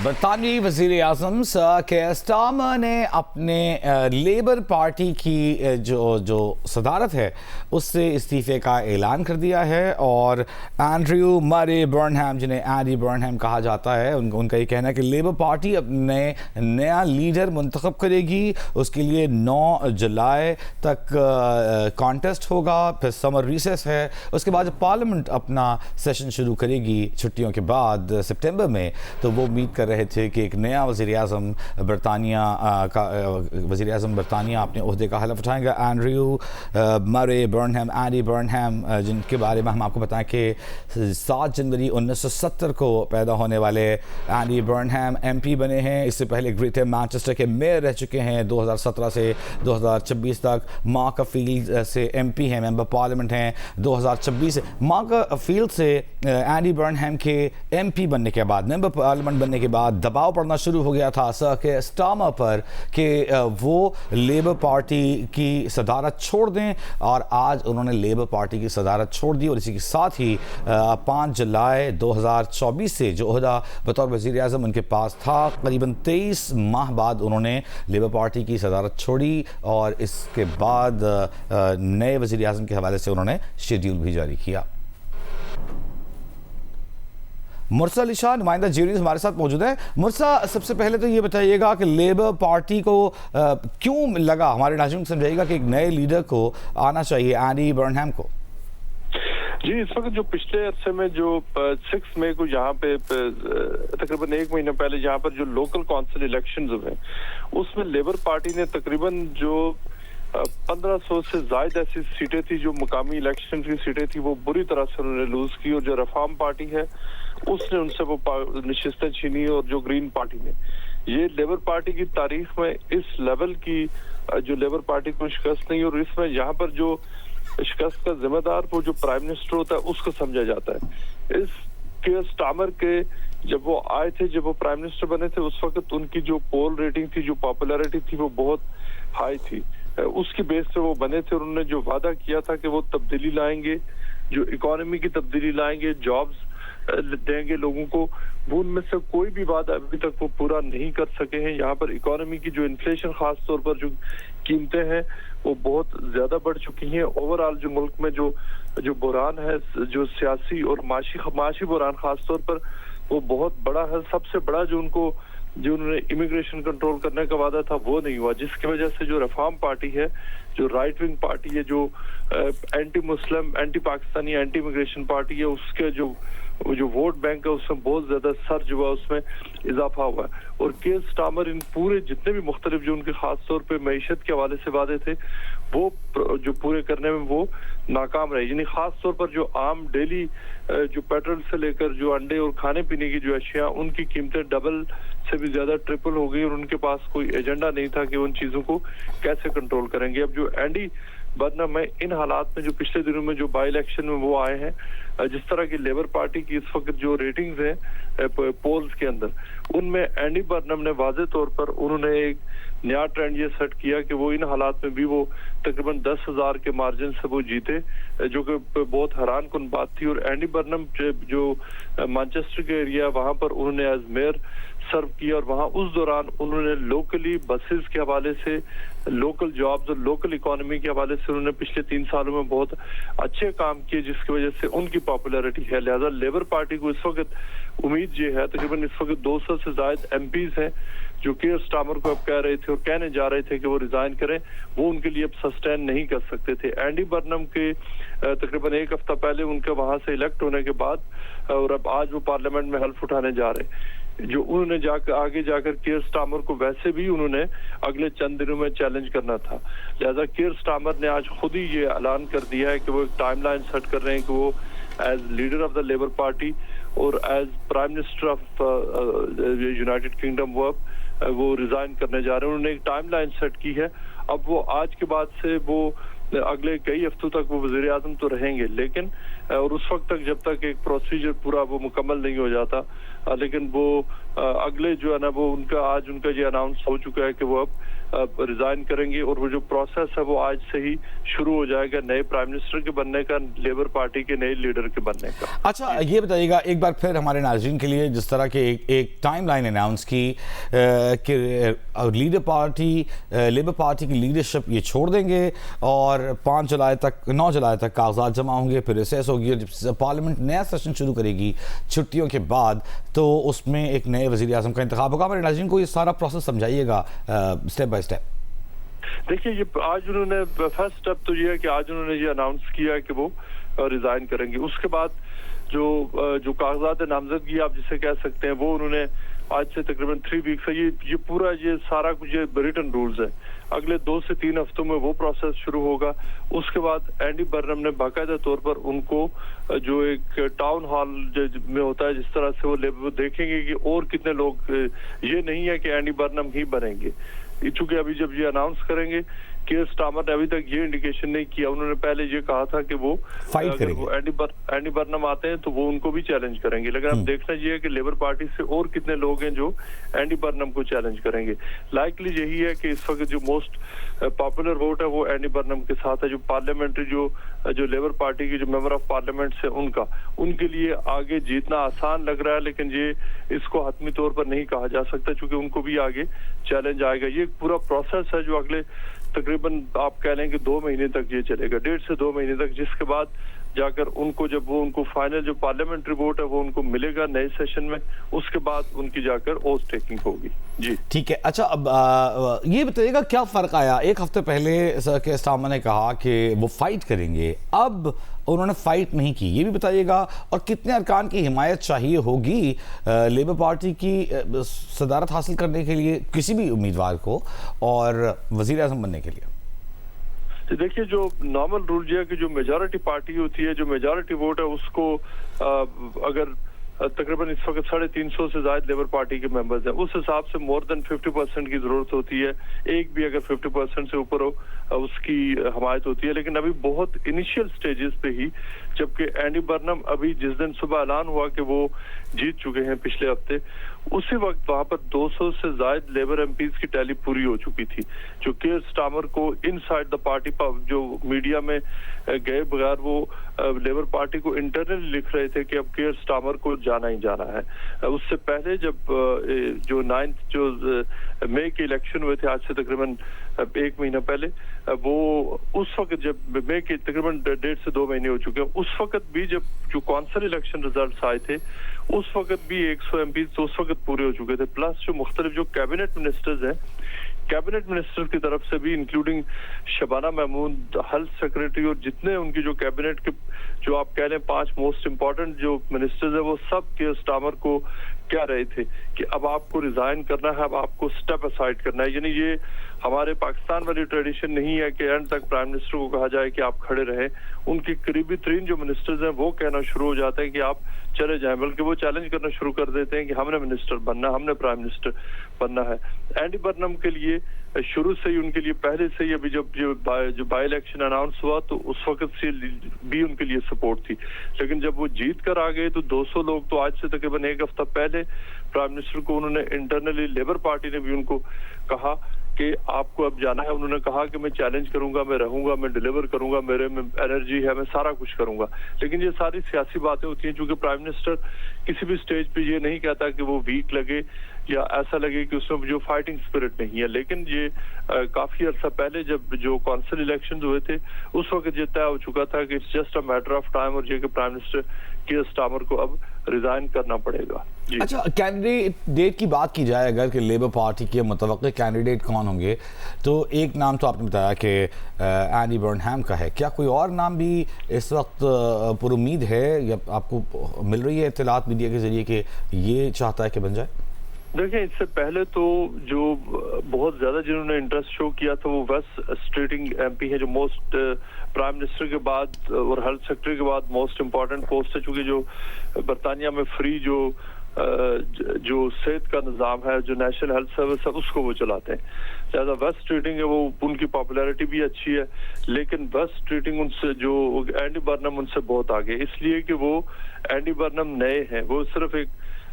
बरतानवी वज़ीर आज़म sir care Starmer ने अपने लेबर पार्टी की जो सदारत है उससे इस्तीफ़े का ऐलान कर दिया है। और एंड्रयू मरे बर्नहैम, जिन्हें एडी बर्नहैम कहा जाता है, उनका ये कहना है कि लेबर पार्टी अपने नया लीडर मुंतखब करेगी। उसके लिए 9 जुलाई तक कॉन्टेस्ट होगा, फिर समर रिसेस है। उसके बाद जब पार्लियामेंट अपना सेशन शुरू करेगी छुट्टियों के बाद सितंबर में, तो वो उम्मीद कर रहे थे कि एक नया वज़ीर आज़म बरतानिया अपने ओहदे का हलफ उठाएंगे। एंड्रयू मरे बर्नहैम, एडी बर्नहैम, जिनके बारे में हम आपको बताएं कि 7 जनवरी 1970 को पैदा होने वाले एडी बर्नहैम MP बने हैं। इससे पहले ग्रेटर मैनचेस्टर के मेयर रह चुके हैं 2017 से 2026 तक। मार्कफील्ड से MP हैं, मेंबर पार्लियामेंट हैं 2026 से। मार्कफील्ड से एडी बर्नहैम के MP बनने के बाद, मेंबर पार्लियामेंट बनने के बाद दबाव पड़ना शुरू हो गया था सर केयर स्टारमर पर कि वो लेबर पार्टी की सदारत छोड़ दें, और आज उन्होंने लेबर पार्टी की सदारत छोड़ दी। और इसी के साथ ही 5 जुलाई 2024 से जो ओहदा बतौर वज़ीर आज़म उनके पास था, करीबन 23 माह बाद उन्होंने लेबर पार्टी की सदारत छोड़ी। और इसके बाद नए वज़ीर आज़म के हवाले से उन्होंने शेड्यूल भी जारी किया। मुर्सा अली शाह नुमाइंदा ज्यूरीज हमारे साथ मौजूद है। मुर्सा, सबसे पहले तो ये बताइएगा कि लेबर पार्टी को क्यों लगा, हमारे नाज़रीन को समझाइएगा कि एक नए लीडर को आना चाहिए एडी बर्नहैम को। जी, इस वक्त जो पिछले अरसे में जो 6 मई को यहाँ पे तकरीबन 1 महीना पहले जहाँ पर जो लोकल काउंसिल इलेक्शंस हुए, उसमें लेबर पार्टी ने तकरीबन जो 1500 से ज्यादा ऐसी सीटें थी जो मुकामी इलेक्शन की सीटें थी, वो बुरी तरह से उन्होंने लूज की। और जो रिफॉर्म पार्टी है उसने उनसे वो नशिस्तें छीनी। और जो ग्रीन पार्टी ने, ये लेबर पार्टी की तारीख में इस लेवल की जो लेबर पार्टी को शिकस्त नहीं। और इसमें यहाँ पर जो शिकस्त का जिम्मेदार वो जो प्राइम मिनिस्टर होता है उसको समझा जाता है। इस केयर स्टारमर के जब वो आए थे, जब वो प्राइम मिनिस्टर बने थे, उस वक्त उनकी जो पोल रेटिंग थी, जो पॉपुलैरिटी थी, वो बहुत हाई थी। उसकी बेस पे वो बने थे। उन्होंने जो वादा किया था कि वो तब्दीली लाएंगे, जो इकोनॉमी की तब्दीली लाएंगे, जॉब्स देंगे लोगों को, वो उनमें से कोई भी वादा अभी तक वो पूरा नहीं कर सके हैं। यहाँ पर इकोनॉमी की जो इन्फ्लेशन, खास तौर पर जो कीमतें हैं वो बहुत ज्यादा बढ़ चुकी हैं। ओवरऑल जो मुल्क में जो बुरान है, जो सियासी और माशी बुरान खास तौर पर, वो बहुत बड़ा है। सबसे बड़ा जो उन्होंने इमिग्रेशन कंट्रोल करने का वादा था वो नहीं हुआ, जिसकी वजह से जो रिफॉर्म पार्टी है, जो राइट विंग पार्टी है, जो anti Muslim, anti Pakistani, anti immigration party है, उसके जो वोट बैंक है उसमें बहुत ज्यादा सर्ज हुआ, उसमें इजाफा हुआ। और केयर स्टारमर इन पूरे जितने भी मुख्तलिफ जो उनके खास तौर पे मईशत के हवाले से वादे थे, वो जो पूरे करने में वो नाकाम रहे। यानी खास तौर पर जो आम डेली जो पेट्रोल से लेकर जो अंडे और खाने पीने की जो अशिया, उनकी कीमतें डबल से भी ज्यादा, ट्रिपल हो गई। और उनके पास कोई एजेंडा नहीं था कि उन चीजों को कैसे कंट्रोल करेंगे। अब जो एडी बर्नहैम में इन हालात में जो पिछले दिनों में जो बाई इलेक्शन में वो आए हैं, जिस तरह की लेबर पार्टी की इस वक्त जो रेटिंग्स हैं पोल्स के अंदर, उनमें एडी बर्नहैम ने वाज़े तौर पर उन्होंने एक नया ट्रेंड ये सेट किया कि वो इन हालात में भी वो तकरीबन 10,000 के मार्जिन से वो जीते, जो कि बहुत हैरान कुन बात थी। और एडी बर्नहैम जो मैनचेस्टर के एरिया, वहां पर उन्होंने एज मेयर सर्व किया। और वहां उस दौरान उन्होंने लोकली बसेस के हवाले से, लोकल जॉब्स और लोकल इकोनॉमी के हवाले से उन्होंने पिछले 3 सालों में बहुत अच्छे काम किए, जिसकी वजह से उनकी पॉपुलैरिटी है। लिहाजा लेबर पार्टी को इस वक्त उम्मीद ये है, तकरीबन इस वक्त 200 से ज्यादा MPs हैं जो केयर स्टारमर को अब कह रहे थे और कहने जा रहे थे कि वो रिजाइन करें, वो उनके लिए अब सस्टेन नहीं कर सकते थे। एडी बर्नहैम के तकरीबन 1 हफ्ता पहले उनके वहां से इलेक्ट होने के बाद, और अब आज वो पार्लियामेंट में हल्फ उठाने जा रहे, जो उन्होंने आगे जाकर केयर स्टारमर को वैसे भी उन्होंने अगले चंद दिनों में चैलेंज करना था। लिहाजा केयर स्टारमर ने आज खुद ही ये ऐलान कर दिया है कि वो एक टाइमलाइन सेट कर रहे हैं कि वो as leader of the Labour Party और as prime minister of United Kingdom वो रिजाइन करने जा रहे हैं। उन्होंने एक टाइमलाइन सेट की है। अब वो आज के बाद से वो अगले कई हफ्तों तक वो वज़ीर आज़म तो रहेंगे, लेकिन और उस वक्त तक जब तक एक प्रोसीजर पूरा वो मुकम्मल नहीं हो जाता, लेकिन वो अगले जो है ना वो आज उनका ये अनाउंस हो चुका है कि वो अब रिजाइन करेंगे और वो जो प्रोसेस है वो आज से ही शुरू हो जाएगा नए प्राइम मिनिस्टर के बनने का, लेबर पार्टी के नए लीडर के बनने का। अच्छा, ये बताइएगा एक बार फिर हमारे नाज़रीन के लिए, जिस तरह के एक टाइमलाइन अनाउंस की कि लेबर पार्टी की लीडरशिप ये छोड़ देंगे और 9 जुलाई तक कागजात जमा होंगे, फिर रिसेस होगी और जब पार्लियामेंट नया सेशन शुरू करेगी छुट्टियों के बाद तो उसमें एक नए वज़ीर आज़म का इंतखाब होगा। हमारे नाज़रीन को ये सारा प्रोसेस समझाइएगा स्टेप बाय स्टेप। देखिए, ये आज उन्होंने फर्स्ट स्टेप तो ये है कि आज उन्होंने ये अनाउंस किया कि वो रिजाइन करेंगे। उसके बाद जो कागजात नामजदगी आप जिसे कह सकते हैं वो उन्होंने आज से तकरीबन 3 वीक्स है, ये पूरा ये सारा कुछ ये रिटन रूल्स है। अगले 2 से 3 हफ्तों में वो प्रोसेस शुरू होगा। उसके बाद एंडी बर्नम ने बाकायदा तौर पर उनको जो एक टाउन हॉल में होता है जिस तरह से वो देखेंगे कि और कितने लोग, ये नहीं है कि एंडी बर्नम ही बनेंगे, चूंकि अभी जब ये अनाउंस करेंगे केयर स्टार्मर ने अभी तक ये इंडिकेशन नहीं किया। उन्होंने पहले ये कहा था कि वो फाइट करेंगे, एंडी बर्नम आते हैं तो वो उनको भी चैलेंज करेंगे, लेकिन अब देखना ये है कि लेबर पार्टी से और कितने लोग हैं जो एंडी बर्नम को चैलेंज करेंगे। लाइकली यही है कि इस वक्त जो मोस्ट पॉपुलर वोट है वो एंडी बर्नम के साथ है। जो पार्लियामेंट्री जो लेबर पार्टी के जो मेंबर ऑफ पार्लियामेंट है उनके लिए आगे जीतना आसान लग रहा है, लेकिन ये इसको हतमी तौर पर नहीं कहा जा सकता क्योंकि उनको भी आगे चैलेंज आएगा। ये पूरा प्रोसेस है जो अगले तकरीबन आप कह लें कि 2 महीने तक ये चलेगा, 1.5 से 2 महीने तक, जिसके बाद जाकर उनको फाइनल जो पार्लियामेंट्री वोट है वो उनको मिलेगा नए सेशन में, उसके बाद उनकी जाकर ओथ टेकिंग होगी। जी ठीक है। अच्छा, अब ये बताइएगा क्या फ़र्क आया? एक हफ्ते पहले सर के स्टार्मर ने कहा कि वो फाइट करेंगे, अब उन्होंने फाइट नहीं की, ये भी बताइएगा। और कितने अरकान की हिमायत चाहिए होगी लेबर पार्टी की सदारत हासिल करने के लिए किसी भी उम्मीदवार को और वज़ीर आज़म बनने के लिए? तो देखिए, जो नॉर्मल रूल ये है कि जो मेजॉरिटी पार्टी होती है, जो मेजॉरिटी वोट है उसको अगर तकरीबन इस वक्त 350 से ज्यादा लेबर पार्टी के मेंबर्स हैं, उस हिसाब से मोर देन 50% की जरूरत होती है। एक भी अगर 50% से ऊपर हो उसकी हमायत होती है। लेकिन अभी बहुत इनिशियल स्टेजेस पे ही, जबकि एंडी बर्नम अभी जिस दिन सुबह ऐलान हुआ कि वो जीत चुके हैं पिछले हफ्ते, उसी वक्त वहां पर 200 से ज्यादा लेबर एमपीज की टैली पूरी हो चुकी थी, जो केयर स्टार्मर को इनसाइड द पार्टी जो मीडिया में गए बगैर वो लेबर पार्टी को इंटरनली लिख रहे थे कि अब केयर स्टार्मर को जाना ही जाना है। उससे पहले जब जो 9 मई के इलेक्शन हुए थे, आज से तकरीबन 1 महीना पहले, वो उस वक्त जब मई के तकरीबन 1.5 से 2 महीने हो चुके हैं, उस वक्त भी जब जो कौंसिल इलेक्शन रिजल्ट्स आए थे उस वक्त भी 100 एमपी तो उस वक्त पूरे हो चुके थे। प्लस जो मुख्तलिफ जो कैबिनेट मिनिस्टर्स हैं, कैबिनेट मिनिस्टर की तरफ से भी including Shabana Mahmood, health secretary और जितने उनकी जो कैबिनेट के जो आप कह लें 5 मोस्ट इंपॉर्टेंट जो मिनिस्टर्स है, वो सब केयर स्टार्मर को कह रहे थे कि अब आपको रिजाइन करना है, अब आपको स्टेप असाइड करना है। यानी ये हमारे पाकिस्तान वाली ट्रेडिशन नहीं है कि एंड तक प्राइम मिनिस्टर को कहा जाए कि आप खड़े रहें। उनके करीबी तरीन जो मिनिस्टर्स हैं वो कहना शुरू हो जाते हैं कि आप चले जाएं, बल्कि वो चैलेंज करना शुरू कर देते हैं कि हमने मिनिस्टर बनना, हमने प्राइम मिनिस्टर बनना है। एंडी बर्नम के लिए शुरू से ही, उनके लिए पहले से ही, अभी जब जो बाई इलेक्शन अनाउंस हुआ तो उस वक्त से भी उनके लिए सपोर्ट थी, लेकिन जब वो जीत कर आ गए तो 200 लोग तो आज से तकरीबन 1 हफ्ता पहले प्राइम मिनिस्टर को उन्होंने इंटरनली लेबर पार्टी ने भी उनको कहा कि आपको अब जाना है। उन्होंने कहा कि मैं चैलेंज करूंगा, मैं रहूंगा, मैं डिलीवर करूंगा, मेरे में एनर्जी है, मैं सारा कुछ करूंगा। लेकिन ये सारी सियासी बातें होती हैं, क्योंकि प्राइम मिनिस्टर किसी भी स्टेज पे ये नहीं कहता कि वो वीक लगे या ऐसा लगे कि उसमें जो फाइटिंग स्पिरिट नहीं है। लेकिन ये काफी अर्सा पहले जब जो कौंसिल इलेक्शन हुए थे उस वक्त ये तय हो चुका था कि it's just a matter of time और ये कि प्राइम मिनिस्टर केयर स्टार्मर को अब रिजाइन करना पड़ेगा। अच्छा, कैंडिडेट की बात की जाए अगर कि लेबर पार्टी के मुतवक्किल कैंडिडेट कौन होंगे, तो एक नाम तो आपने बताया कि एंडी बर्नहैम का है। क्या कोई और नाम भी इस वक्त पुरुम्मीद है या आपको मिल रही है इत्तलात मीडिया के जरिए कि ये चाहता है कि बन जाए? देखिए, इससे पहले तो जो बहुत ज्यादा जिन्होंने इंटरेस्ट शो किया था वो वेस्ट स्ट्रीटिंग एमपी है, जो मोस्ट प्राइम मिनिस्टर के बाद और हेल्थ सेक्रेटरी के बाद मोस्ट इम्पोर्टेंट पोस्ट है, चूंकि जो बरतानिया में फ्री जो सेहत का निज़ाम है, जो नेशनल हेल्थ सर्विस है, उसको वो चलाते हैं। लिहाजा वेस्ट स्ट्रीटिंग है वो, उनकी पॉपुलैरिटी भी अच्छी है, लेकिन वेस्ट स्ट्रीटिंग उनसे जो एंडी बर्नम उनसे बहुत आगे, इसलिए कि वो एंडी बर्नम नए हैं, वो सिर्फ एक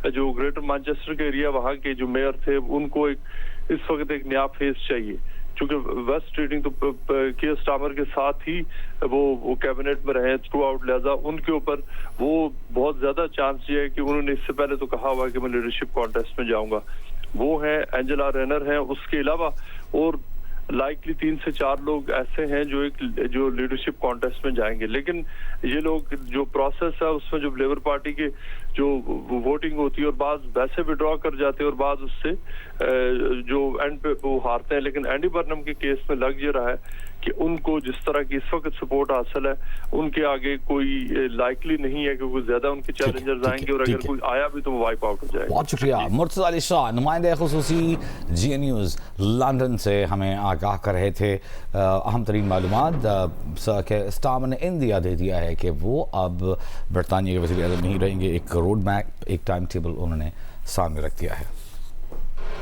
जो ग्रेटर मैनचेस्टर के एरिया वहाँ के जो मेयर थे उनको इस वक्त एक नया फेस चाहिए, क्योंकि वेस्ट रीडिंग तो केयर स्टार्मर के साथ ही वो कैबिनेट में रहे थ्रू आउट, लिहाजा उनके ऊपर वो बहुत ज्यादा चांस ये है कि उन्होंने इससे पहले तो कहा हुआ है कि मैं लीडरशिप कॉन्टेस्ट में जाऊंगा। वो है एंजेला रेनर हैं, उसके अलावा और लाइकली 3 से 4 लोग ऐसे हैं जो लीडरशिप कॉन्टेस्ट में जाएंगे। लेकिन ये लोग जो प्रोसेस है उसमें जो लेबर पार्टी के जो वोटिंग होती है और बाद वैसे विड्रॉ कर जाते हैं और बाद उससे जो एंड पे वो हारते हैं। लेकिन एंडी बर्नम के केस में लग ये रहा है कि उनको जिस तरह की इस वक्त सपोर्ट हासिल है उनके आगे कोई लाइकली नहीं है, क्योंकि ज्यादा उनके चैलेंजर्स आएंगे और अगर कोई आया भी तो वो वाइप आउट हो जाएगा। बहुत शुक्रिया। मुर्तज़ा अली शाह, नुमाइंदे खुसूसी GN न्यूज़ लंदन से हमें आगाह कर रहे थे अहम तरीन मालूमात कि स्टार्मर ने इंदिया दे दिया है कि वो अब बरतानिया के वज़ीर आज़म नहीं रहेंगे। एक रोड मैप, एक टाइम टेबल उन्होंने सामने रख दिया है।